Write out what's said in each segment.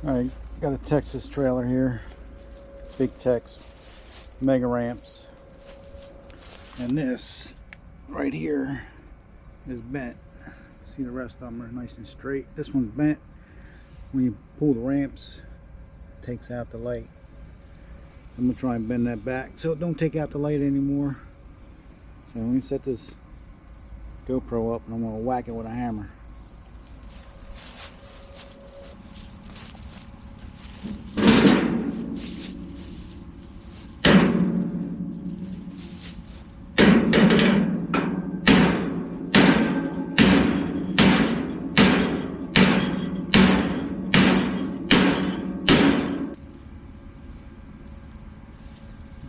Alright, got a Texas trailer here, Big Tex, mega ramps, and this right here is bent. See, the rest of them are nice and straight. This one's bent. When you pull the ramps, it takes out the light. I'm gonna try and bend that back so it don't take out the light anymore. So let me set this GoPro up and I'm gonna whack it with a hammer.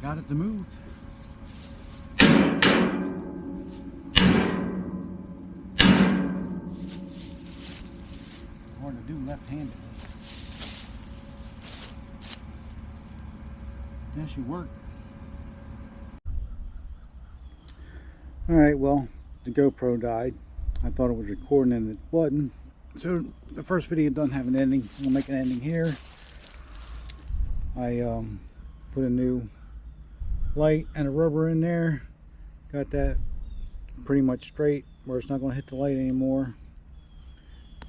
Got it to move. Hard to do left-handed. That should work. Alright, well, the GoPro died. I thought it was recording and it wasn't. So the first video doesn't have an ending. We'll make an ending here. I put a new light and a rubber in there. Got that pretty much straight where it's not going to hit the light anymore.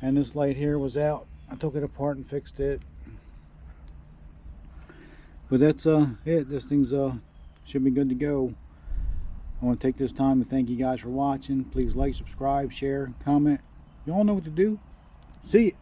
And this light here was out. I took it apart and fixed it. But that's it. This thing's should be good to go. I want to take this time to thank you guys for watching. Please like, subscribe, share, comment. You all know what to do. See you.